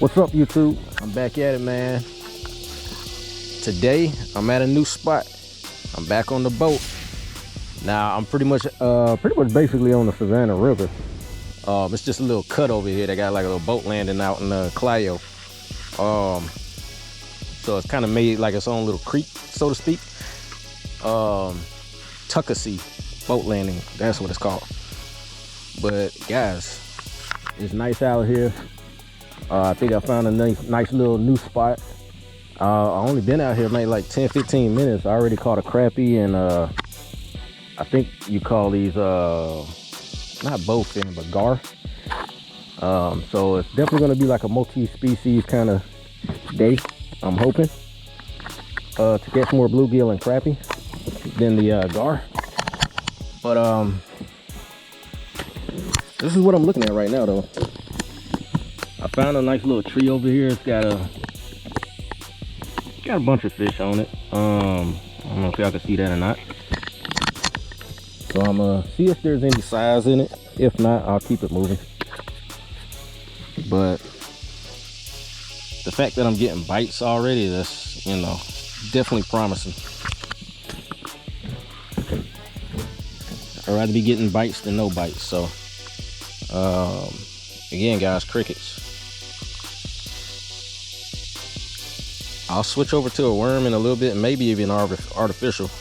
What's up, YouTube? I'm back at it, man. Today I'm at a new spot. I'm back on the boat. Now I'm pretty much basically on the Savannah River. It's just a little cut over here. They got like a little boat landing out in Clyo. So it's kind of made like its own little creek, so to speak. Tuckasee boat landing, that's what it's called. But guys, it's nice out here. I think I found a nice little new spot. I only been out here maybe like 10-15 minutes. I already caught a crappie, and I think you call these not bowfin but gar. So it's definitely going to be like a multi-species kind of day, I'm hoping, to get some more bluegill and crappie than the gar. But this is what I'm looking at right now, though. I found a nice little tree over here. It's got a bunch of fish on it. I don't know if y'all can see that or not. So I'm gonna see if there's any size in it. If not, I'll keep it moving. But the fact that I'm getting bites already, that's, you know, definitely promising. I'd rather be getting bites than no bites. So again, guys, crickets. I'll switch over to a worm in a little bit, maybe even artificial.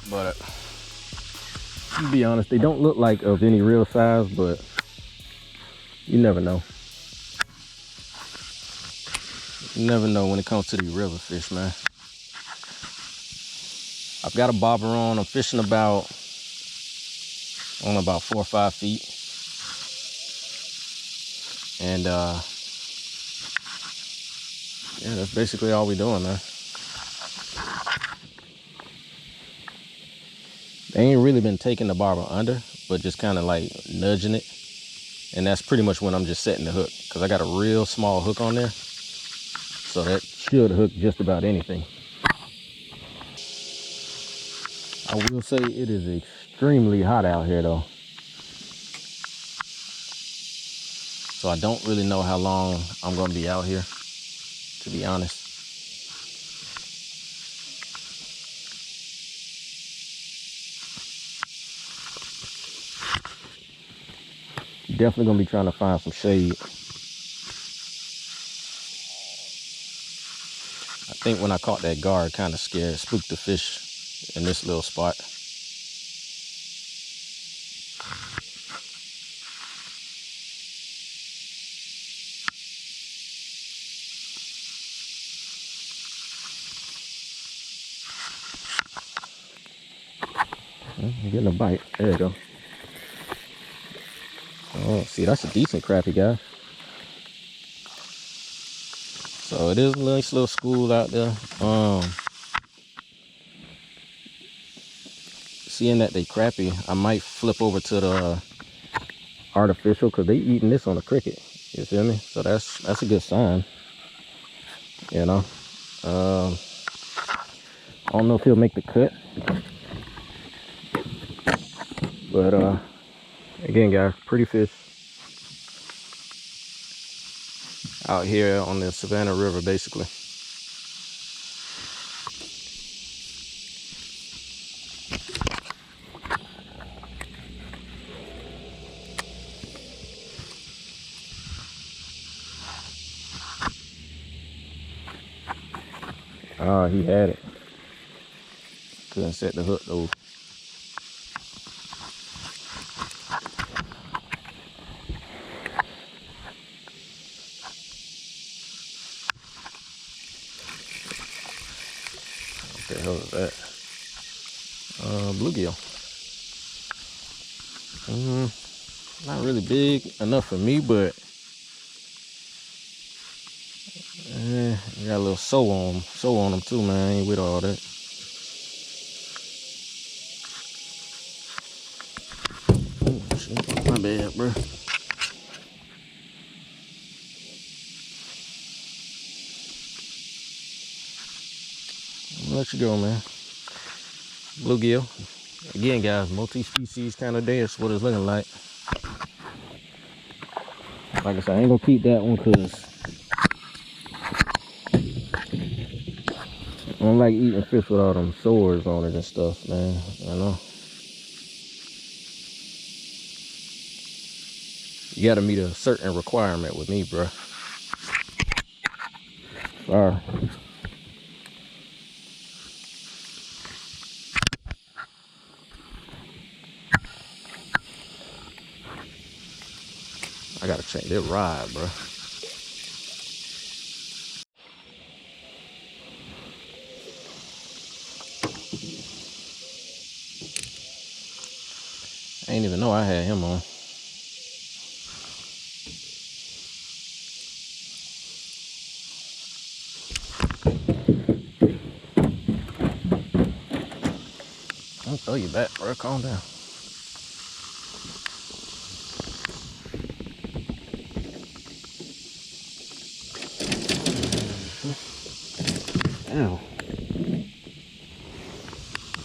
But to be honest, they don't look like of any real size, but you never know. You never know when it comes to these river fish, man. I've got a bobber on. I'm fishing about 4 or 5 feet. And yeah, that's basically all we're doing, man. They ain't really been taking the bobber under, but just kind of like nudging it. And that's pretty much when I'm just setting the hook, because I got a real small hook on there. So that should hook just about anything. I will say it is extremely hot out here, though. So I don't really know how long I'm going to be out here, to be honest. Definitely gonna be trying to find some shade. I think when I caught that gar, it kind of spooked the fish in this little spot. I'm getting a bite. There you go. Oh, see, that's a decent crappie, guys. So it is a nice little school out there. Seeing that they crappie, I might flip over to the artificial, because they eating this on the cricket. You feel me? So that's a good sign. You know. I don't know if he'll make the cut. But again, guys, pretty fish out here on the Savannah River, basically. Oh, he had it. Couldn't set the hook though. What the hell is that? Bluegill. Not really big enough for me, but got a little soul on them too, man. I ain't with all that. Oh shit, my bad, bro. I'll let you go, man. Bluegill. Again, guys, multi-species kind of day. That's what it's looking like. Like I said, I ain't gonna keep that one because I don't like eating fish with all them sores on it and stuff, man. You know, you gotta meet a certain requirement with me, bro. Sorry. I gotta change that rod, bro. I ain't even know I had him on. I'll throw you back, bro. Calm down. Ow.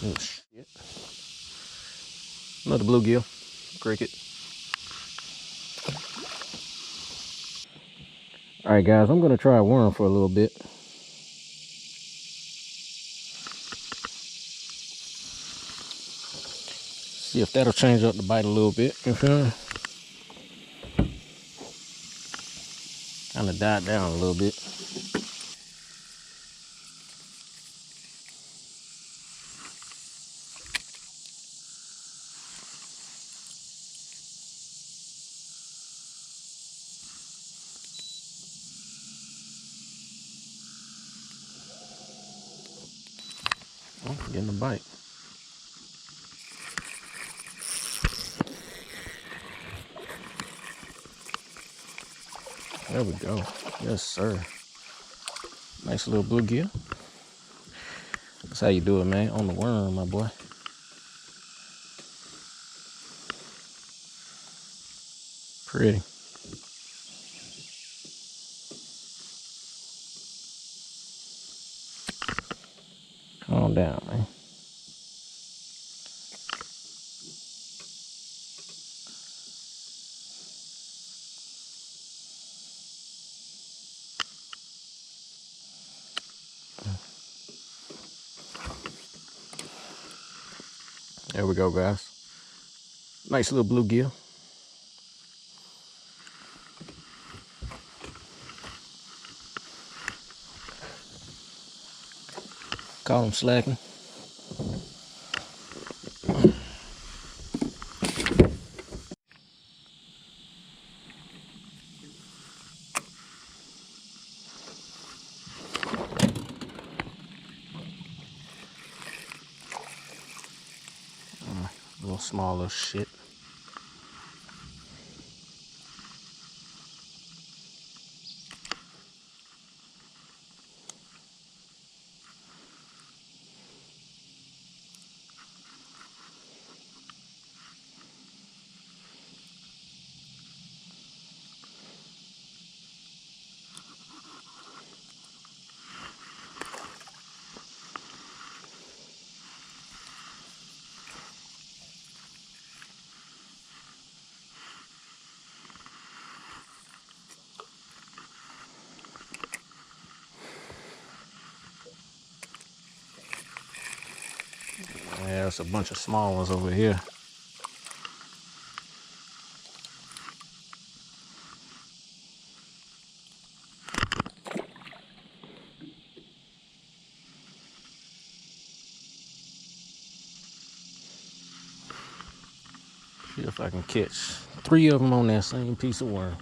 Oh, shit. Another bluegill. Cricket. Alright, guys. I'm going to try a worm for a little bit. See if that'll change up the bite a little bit. You feel me? Kind of died down a little bit. Oh, getting a bite. There we go. Yes, sir. Nice little bluegill. That's how you do it, man. On the worm, my boy. Pretty. Calm down, man. There we go, guys. Nice little bluegill. Call him slacking. Little small little shit. Yeah, there's a bunch of small ones over here. See if I can catch 3 of them on that same piece of worm.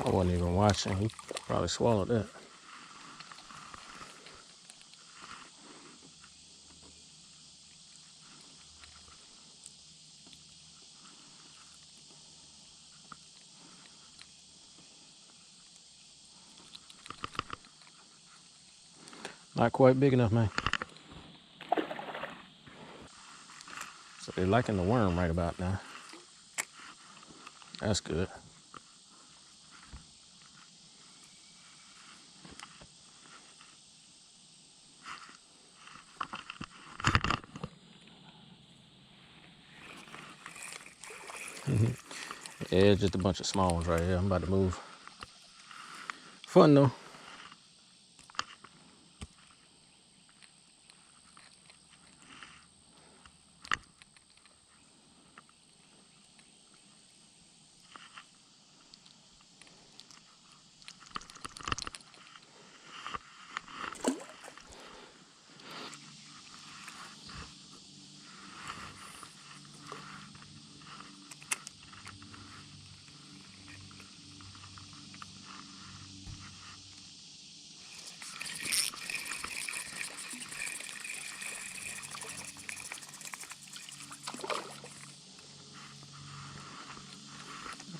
I wasn't even watching. He probably swallowed that. Not quite big enough, man. So they're liking the worm right about now. That's good. Yeah, just a bunch of small ones right here. I'm about to move. Fun though.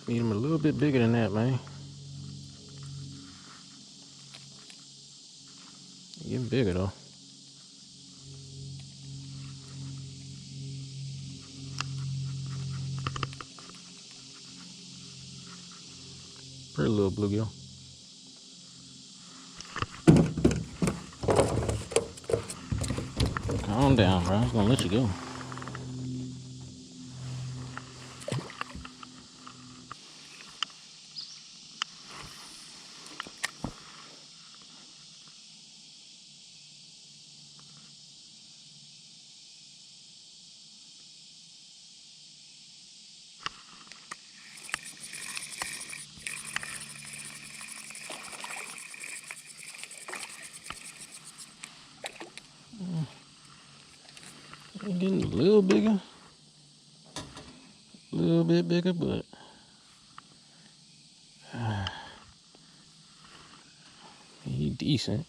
Need them a little bit bigger than that, man. Getting bigger though. Pretty little bluegill. Calm down, bro. I was gonna let you go. Getting a little bigger. A little bit bigger, but he decent.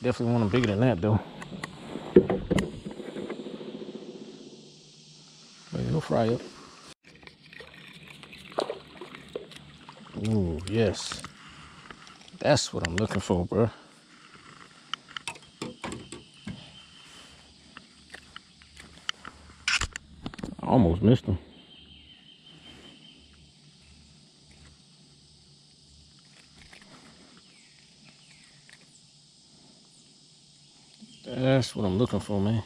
Definitely want him bigger than that though. But he'll fry up. Ooh, yes. That's what I'm looking for, bro. I almost missed him. That's what I'm looking for, man.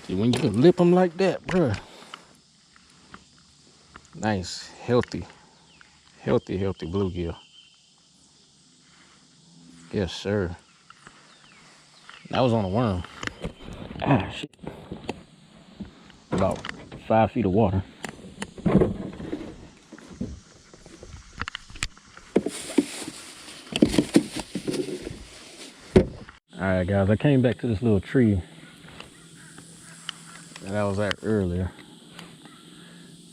See, when you can lip them like that, bro. Nice, healthy bluegill. Yes, sir. That was on a worm. Ah, shit. About 5 feet of water. Alright guys, I came back to this little tree that I was at earlier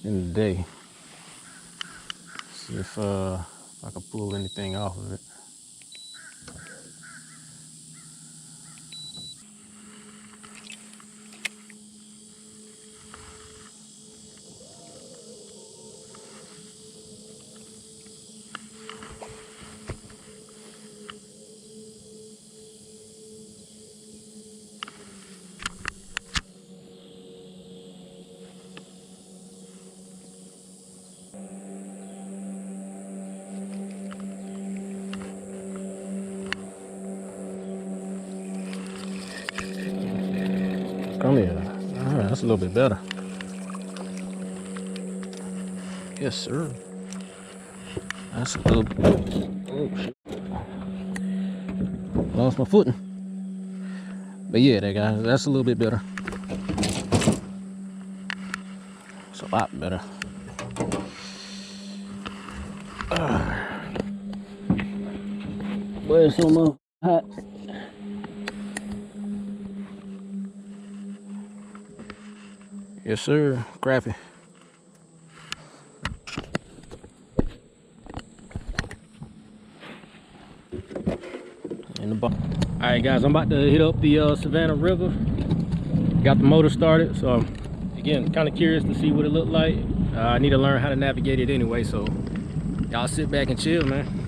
in the day. See if I can pull anything off of it. Come here. Alright, that's a little bit better. Yes, sir. That's a little bit. Oh, shit. Lost my footing. But yeah, that guy, that's a little bit better. It's a lot better. Boy, it's so much hot. Yes, sir. Crappie. In the box. All right, guys, I'm about to hit up the Savannah River. Got the motor started, so again, kind of curious to see what it looked like. I need to learn how to navigate it anyway, so y'all sit back and chill, man.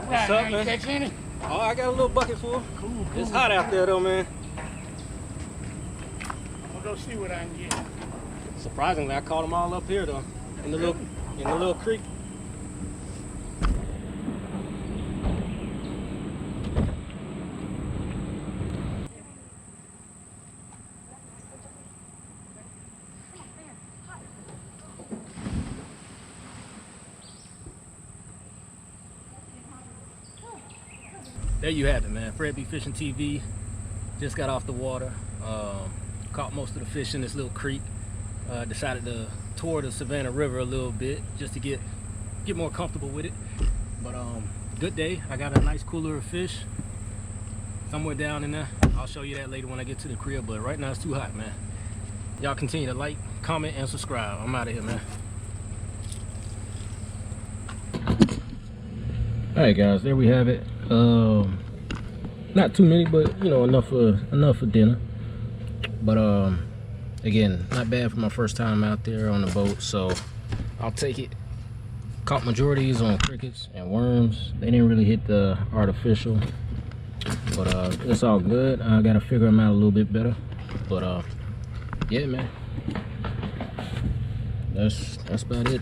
What's up, man? Catch any? Oh, I got a little bucket full. Cool. It's hot out there, though, man. I'm gonna go see what I can get. Surprisingly, I caught them all up here, though, in the little creek. There you have it, man. FredBFishinTV just got off the water. Caught most of the fish in this little creek. Decided to tour the Savannah River a little bit just to get more comfortable with it. But good day. I got a nice cooler of fish somewhere down in there. I'll show you that later when I get to the crib, but right now it's too hot, man. Y'all continue to like, comment, and subscribe. I'm out of here, man. Alright guys, there we have it. Not too many, but you know, enough for dinner. But again, not bad for my first time out there on the boat, so I'll take it. Caught majorities on crickets and worms. They didn't really hit the artificial, but it's all good. I gotta figure them out a little bit better. But yeah, man, that's about it.